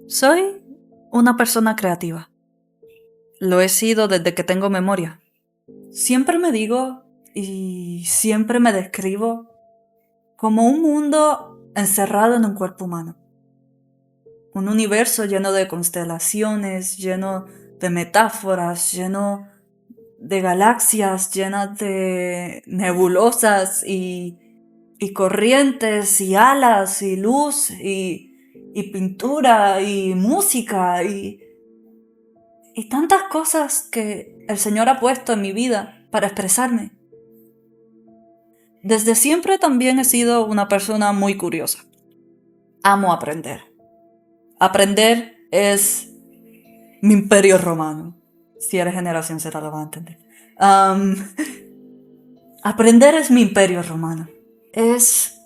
Soy una persona creativa. Lo he sido desde que tengo memoria. Siempre me digo y siempre me describo como un mundo encerrado en un cuerpo humano. Un universo lleno de constelaciones, lleno de metáforas, lleno de galaxias, llenas de nebulosas y corrientes y alas y luz y pintura y música y tantas cosas que el Señor ha puesto en mi vida para expresarme. Desde siempre también he sido una persona muy curiosa. Amo aprender. Aprender es mi imperio romano. Si eres generación Z lo vas a entender. Aprender es mi imperio romano. Es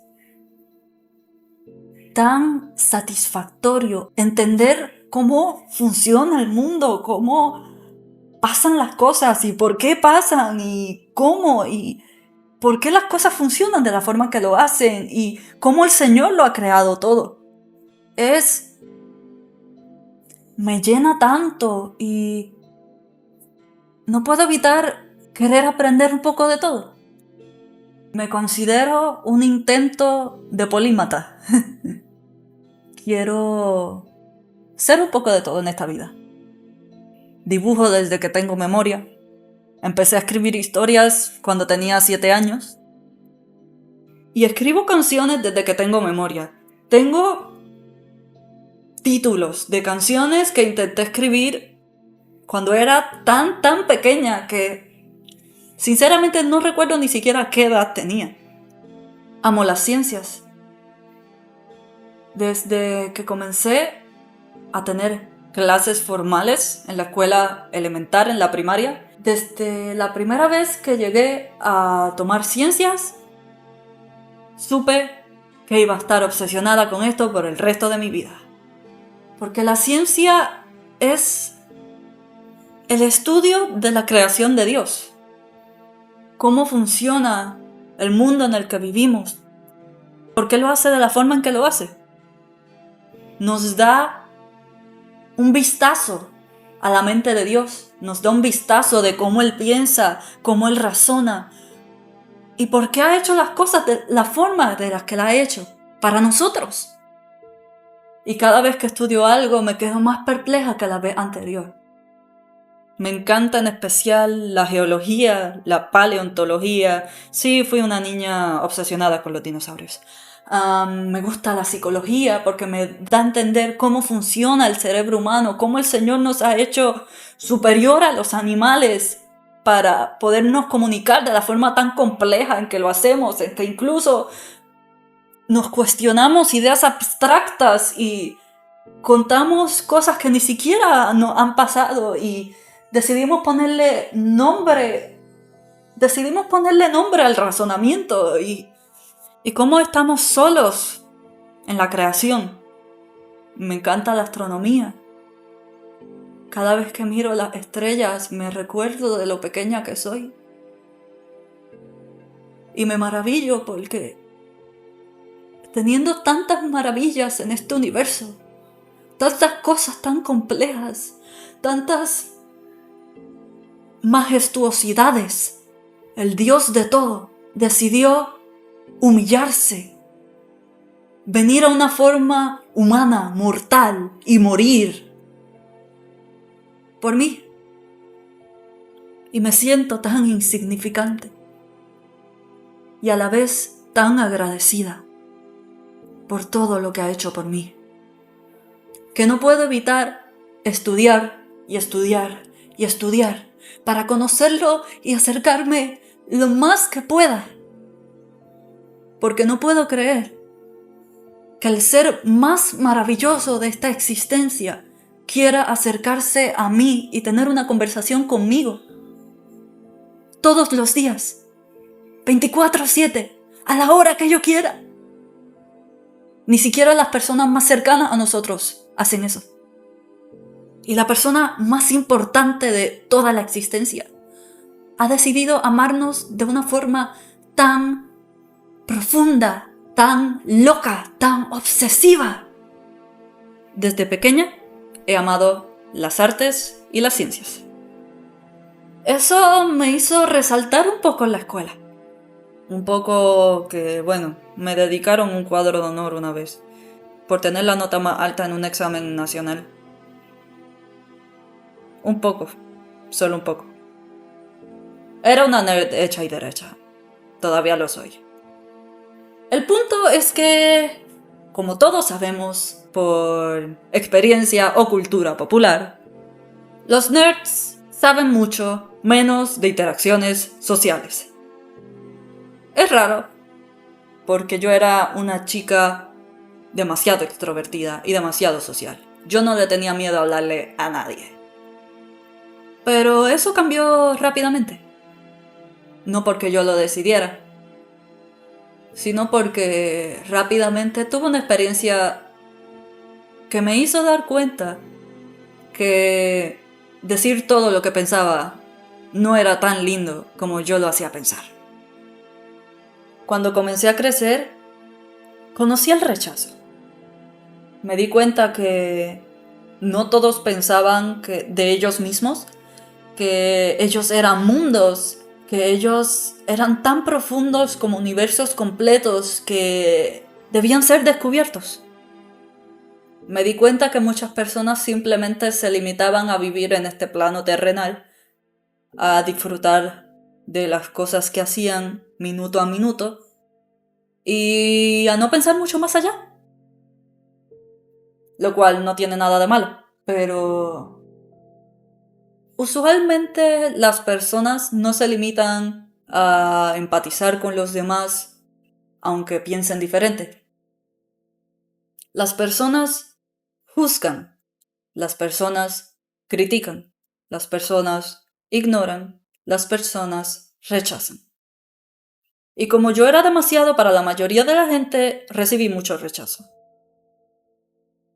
tan satisfactorio entender cómo funciona el mundo, cómo pasan las cosas y por qué pasan y cómo y por qué las cosas funcionan de la forma que lo hacen y cómo el Señor lo ha creado todo. Me llena tanto y no puedo evitar querer aprender un poco de todo. Me considero un intento de polímata. Quiero ser un poco de todo en esta vida. Dibujo desde que tengo memoria. Empecé a escribir historias cuando tenía 7 años. Y escribo canciones desde que tengo memoria. Tengo títulos de canciones que intenté escribir cuando era tan pequeña que sinceramente no recuerdo ni siquiera qué edad tenía. Amo las ciencias. Desde que comencé a tener clases formales en la escuela elemental, en la primaria, desde la primera vez que llegué a tomar ciencias, supe que iba a estar obsesionada con esto por el resto de mi vida. Porque la ciencia es el estudio de la creación de Dios. Cómo funciona el mundo en el que vivimos. ¿Por qué lo hace de la forma en que lo hace? Nos da un vistazo a la mente de Dios. Nos da un vistazo de cómo Él piensa, cómo Él razona. Y por qué ha hecho las cosas de la forma de las que las ha hecho. Para nosotros. Y cada vez que estudio algo me quedo más perpleja que la vez anterior. Me encanta en especial la geología, la paleontología. Sí, fui una niña obsesionada con los dinosaurios. Me gusta la psicología porque me da a entender cómo funciona el cerebro humano, cómo el Señor nos ha hecho superior a los animales para podernos comunicar de la forma tan compleja en que lo hacemos, en que incluso nos cuestionamos ideas abstractas y contamos cosas que ni siquiera nos han pasado y decidimos ponerle nombre al razonamiento y cómo estamos solos en la creación. Me encanta la astronomía. Cada vez que miro las estrellas me recuerdo de lo pequeña que soy. Y me maravillo porque teniendo tantas maravillas en este universo, tantas cosas tan complejas, tantas majestuosidades, el Dios de todo decidió humillarse, venir a una forma humana, mortal y morir por mí. Y me siento tan insignificante y a la vez tan agradecida por todo lo que ha hecho por mí, que no puedo evitar estudiar y estudiar y estudiar para conocerlo y acercarme lo más que pueda. Porque no puedo creer que el ser más maravilloso de esta existencia quiera acercarse a mí y tener una conversación conmigo. Todos los días, 24/7, a la hora que yo quiera. Ni siquiera las personas más cercanas a nosotros hacen eso. Y la persona más importante de toda la existencia ha decidido amarnos de una forma tan profunda, tan loca, tan obsesiva. Desde pequeña he amado las artes y las ciencias. Eso me hizo resaltar un poco en la escuela. Un poco que, bueno, me dedicaron un cuadro de honor una vez, por tener la nota más alta en un examen nacional. Un poco, solo un poco. Era una nerd hecha y derecha. Todavía lo soy. El punto es que, como todos sabemos, por experiencia o cultura popular, los nerds saben mucho menos de interacciones sociales. Es raro, porque yo era una chica demasiado extrovertida y demasiado social. Yo no le tenía miedo a hablarle a nadie. Pero eso cambió rápidamente. No porque yo lo decidiera, sino porque rápidamente tuve una experiencia que me hizo dar cuenta que decir todo lo que pensaba no era tan lindo como yo lo hacía pensar. Cuando comencé a crecer, conocí el rechazo. Me di cuenta que no todos pensaban que de ellos mismos, que ellos eran mundos, que ellos eran tan profundos como universos completos que debían ser descubiertos. Me di cuenta que muchas personas simplemente se limitaban a vivir en este plano terrenal, a disfrutar de las cosas que hacían minuto a minuto y a no pensar mucho más allá. Lo cual no tiene nada de malo, pero usualmente las personas no se limitan a empatizar con los demás aunque piensen diferente. Las personas juzgan, las personas critican, las personas ignoran, las personas rechazan. Y como yo era demasiado para la mayoría de la gente, recibí mucho rechazo.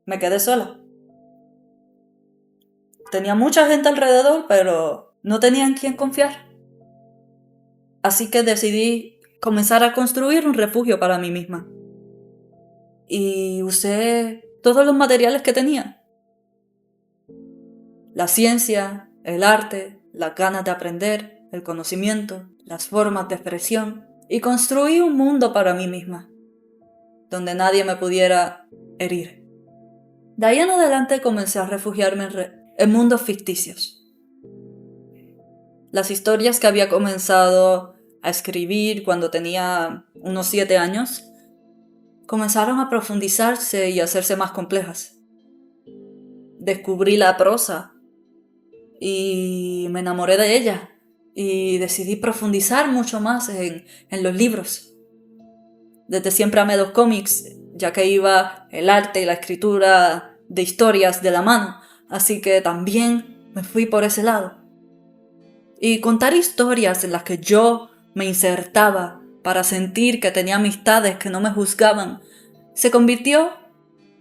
Me quedé sola. Tenía mucha gente alrededor, pero no tenía en quién confiar. Así que decidí comenzar a construir un refugio para mí misma. Y usé todos los materiales que tenía. La ciencia, el arte, las ganas de aprender, el conocimiento, las formas de expresión. Y construí un mundo para mí misma, donde nadie me pudiera herir. De ahí en adelante comencé a refugiarme en mundos ficticios. Las historias que había comenzado a escribir cuando tenía unos 7 años comenzaron a profundizarse y a hacerse más complejas. Descubrí la prosa y me enamoré de ella y decidí profundizar mucho más en los libros. Desde siempre amé los cómics, ya que iba el arte y la escritura de historias de la mano, así que también me fui por ese lado. Y contar historias en las que yo me insertaba para sentir que tenía amistades que no me juzgaban, se convirtió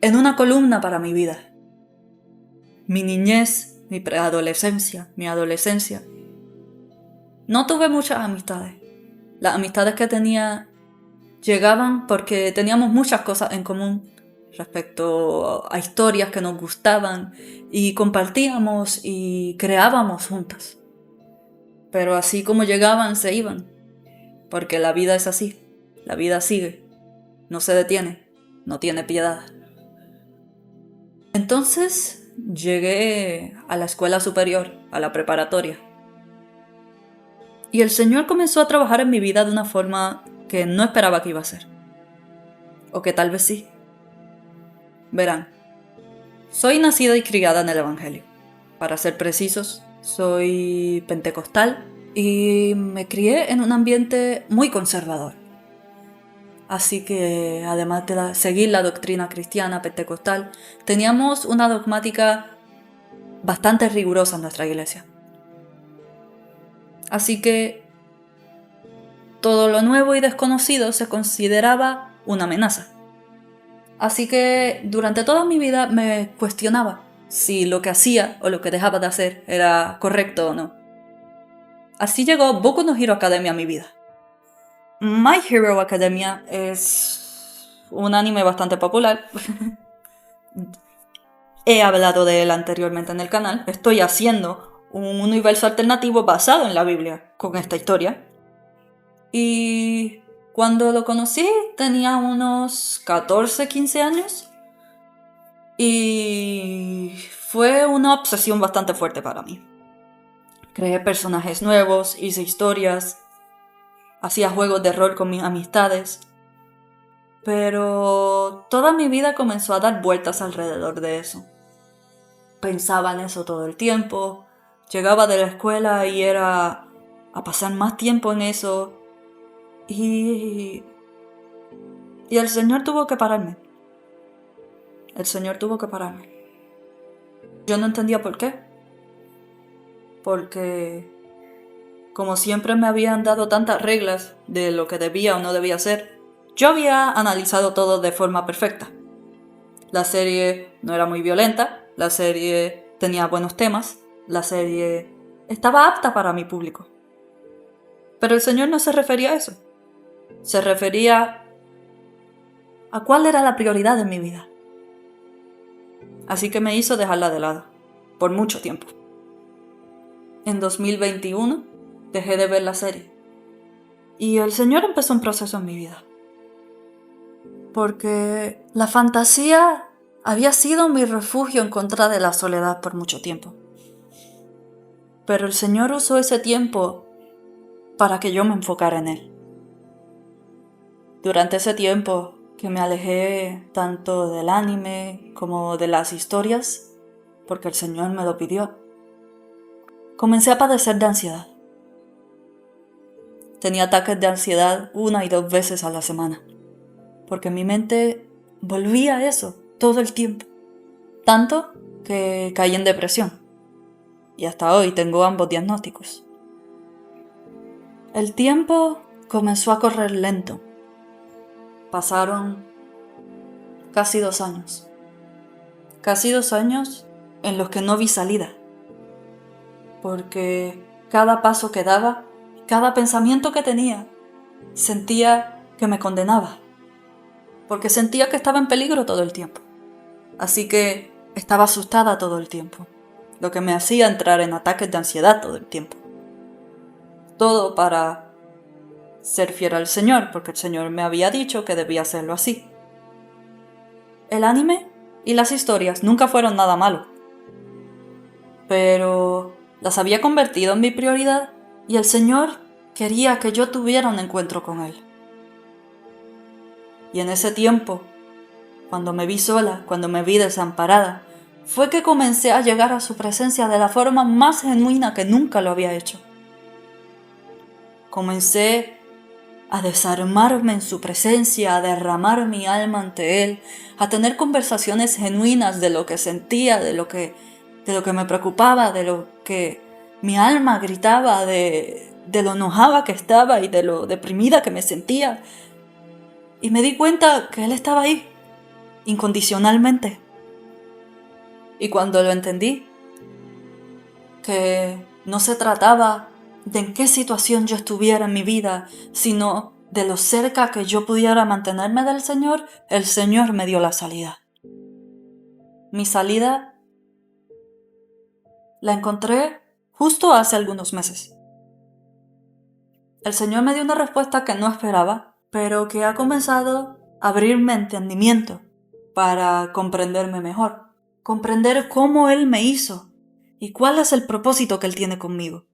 en una columna para mi vida. Mi niñez, mi preadolescencia, mi adolescencia. No tuve muchas amistades. Las amistades que tenía llegaban porque teníamos muchas cosas en común respecto a historias que nos gustaban y compartíamos y creábamos juntas. Pero así como llegaban, se iban. Porque la vida es así. La vida sigue. No se detiene. No tiene piedad. Entonces llegué a la escuela superior, a la preparatoria. Y el Señor comenzó a trabajar en mi vida de una forma que no esperaba que iba a ser. O que tal vez sí. Verán, soy nacida y criada en el Evangelio. Para ser precisos, soy pentecostal y me crié en un ambiente muy conservador. Así que, además de seguir la doctrina cristiana pentecostal, teníamos una dogmática bastante rigurosa en nuestra iglesia. Así que todo lo nuevo y desconocido se consideraba una amenaza. Así que durante toda mi vida me cuestionaba si lo que hacía o lo que dejaba de hacer era correcto o no. Así llegó Boku no Hero Academia a mi vida. My Hero Academia es un anime bastante popular He hablado de él anteriormente en el canal. Estoy haciendo un universo alternativo basado en la Biblia con esta historia. Y cuando lo conocí tenía unos 14, 15 años. Y fue una obsesión bastante fuerte para mí. Creé personajes nuevos, hice historias, hacía juegos de rol con mis amistades. Pero toda mi vida comenzó a dar vueltas alrededor de eso. Pensaba en eso todo el tiempo. Llegaba de la escuela y era a pasar más tiempo en eso. Y el Señor tuvo que pararme. El Señor tuvo que pararme. Yo no entendía por qué. Porque como siempre me habían dado tantas reglas de lo que debía o no debía hacer, yo había analizado todo de forma perfecta. La serie no era muy violenta, la serie tenía buenos temas, la serie estaba apta para mi público. Pero el Señor no se refería a eso. Se refería a cuál era la prioridad en mi vida. Así que me hizo dejarla de lado, por mucho tiempo. En 2021 dejé de ver la serie. Y el Señor empezó un proceso en mi vida. Porque la fantasía había sido mi refugio en contra de la soledad por mucho tiempo. Pero el Señor usó ese tiempo para que yo me enfocara en Él. Durante ese tiempo que me alejé tanto del anime como de las historias, porque el Señor me lo pidió, comencé a padecer de ansiedad. Tenía ataques de ansiedad 1 y 2 veces a la semana, porque mi mente volvía a eso todo el tiempo. Tanto que caí en depresión. Y hasta hoy tengo ambos diagnósticos. El tiempo comenzó a correr lento. Pasaron casi 2 años. Casi 2 años en los que no vi salida. Porque cada paso que daba, cada pensamiento que tenía, sentía que me condenaba. Porque sentía que estaba en peligro todo el tiempo. Así que estaba asustada todo el tiempo. Lo que me hacía entrar en ataques de ansiedad todo el tiempo. Todo para ser fiel al Señor, porque el Señor me había dicho que debía hacerlo así. El anime y las historias nunca fueron nada malo, pero las había convertido en mi prioridad y el Señor quería que yo tuviera un encuentro con Él. Y en ese tiempo, cuando me vi sola, cuando me vi desamparada, fue que comencé a llegar a su presencia de la forma más genuina que nunca lo había hecho. Comencé a desarmarme en su presencia, a derramar mi alma ante Él, a tener conversaciones genuinas de lo que sentía, de lo que me preocupaba, de lo que mi alma gritaba, de lo enojada que estaba y de lo deprimida que me sentía. Y me di cuenta que Él estaba ahí, incondicionalmente. Y cuando lo entendí, que no se trataba de en qué situación yo estuviera en mi vida, sino de lo cerca que yo pudiera mantenerme del Señor, el Señor me dio la salida. Mi salida la encontré justo hace algunos meses. El Señor me dio una respuesta que no esperaba, pero que ha comenzado a abrirme entendimiento para comprenderme mejor, comprender cómo Él me hizo y cuál es el propósito que Él tiene conmigo.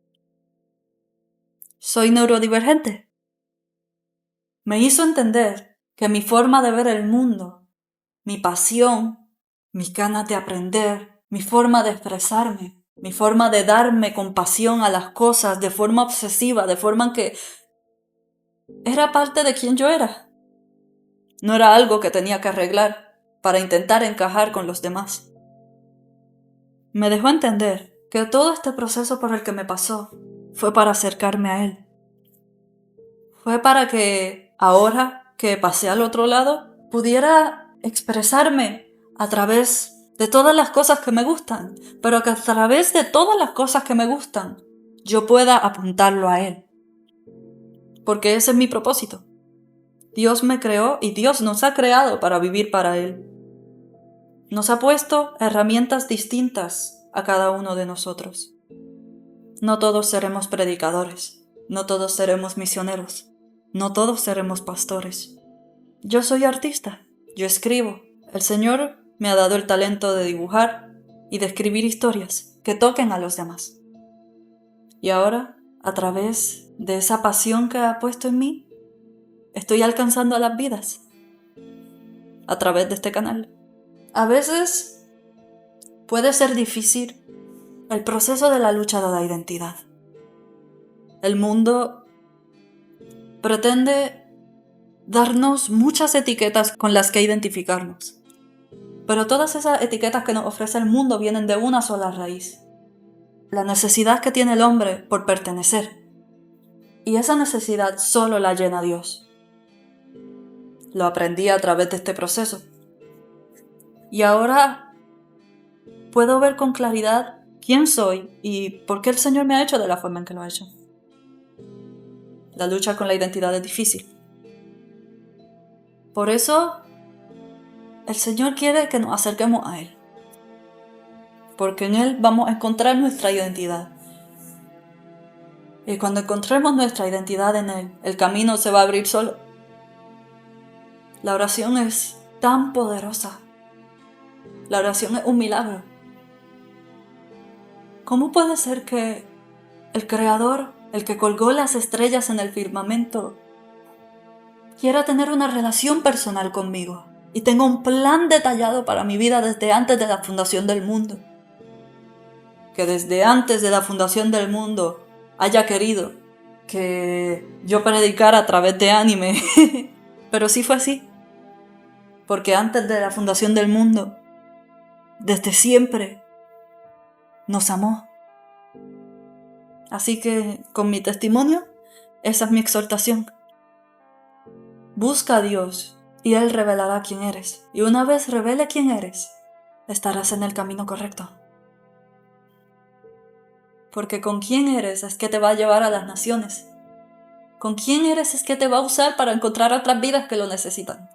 ¿Soy neurodivergente? Me hizo entender que mi forma de ver el mundo, mi pasión, mis ganas de aprender, mi forma de expresarme, mi forma de darme compasión a las cosas de forma obsesiva, de forma que era parte de quien yo era. No era algo que tenía que arreglar para intentar encajar con los demás. Me dejó entender que todo este proceso por el que me pasó fue para acercarme a Él. Fue para que ahora que pasé al otro lado pudiera expresarme a través de todas las cosas que me gustan, pero que a través de todas las cosas que me gustan yo pueda apuntarlo a Él. Porque ese es mi propósito. Dios me creó y Dios nos ha creado para vivir para Él. nos ha puesto herramientas distintas a cada uno de nosotros. No todos seremos predicadores, no todos seremos misioneros, no todos seremos pastores. Yo soy artista, yo escribo. El Señor me ha dado el talento de dibujar y de escribir historias que toquen a los demás. Y ahora, a través de esa pasión que ha puesto en mí, estoy alcanzando a las vidas a través de este canal. A veces puede ser difícil el proceso de la lucha de la identidad. El mundo pretende darnos muchas etiquetas con las que identificarnos. Pero todas esas etiquetas que nos ofrece el mundo vienen de una sola raíz: la necesidad que tiene el hombre por pertenecer. Y esa necesidad solo la llena Dios. Lo aprendí a través de este proceso. Y ahora puedo ver con claridad quién soy y por qué el Señor me ha hecho de la forma en que lo ha hecho. La lucha con la identidad es difícil. Por eso, el Señor quiere que nos acerquemos a Él. Porque en Él vamos a encontrar nuestra identidad. Y cuando encontremos nuestra identidad en Él, el camino se va a abrir solo. La oración es tan poderosa. La oración es un milagro. ¿Cómo puede ser que el Creador, el que colgó las estrellas en el firmamento, quiera tener una relación personal conmigo y tenga un plan detallado para mi vida desde antes de la fundación del mundo? Que desde antes de la fundación del mundo haya querido que yo predicara a través de anime. Pero sí fue así. Porque antes de la fundación del mundo, desde siempre, nos amó. Así que, con mi testimonio, esa es mi exhortación. Busca a Dios y Él revelará quién eres. Y una vez revele quién eres, estarás en el camino correcto. Porque con quién eres es que te va a llevar a las naciones. Con quién eres es que te va a usar para encontrar otras vidas que lo necesitan.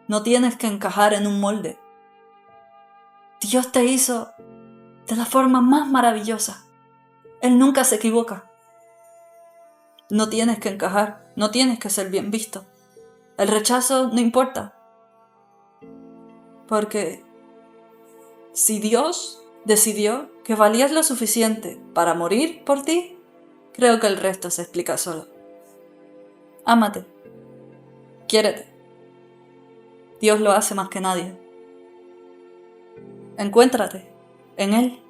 No tienes que encajar en un molde. Dios te hizo de la forma más maravillosa. Él nunca se equivoca. No tienes que encajar, no tienes que ser bien visto. El rechazo no importa. Porque si Dios decidió que valías lo suficiente para morir por ti, creo que el resto se explica solo. Ámate. Quiérete. Dios lo hace más que nadie. Encuéntrate en Él.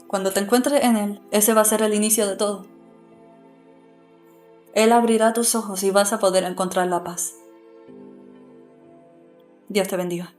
Cuando te encuentres en Él, ese va a ser el inicio de todo. Él abrirá tus ojos y vas a poder encontrar la paz. Dios te bendiga.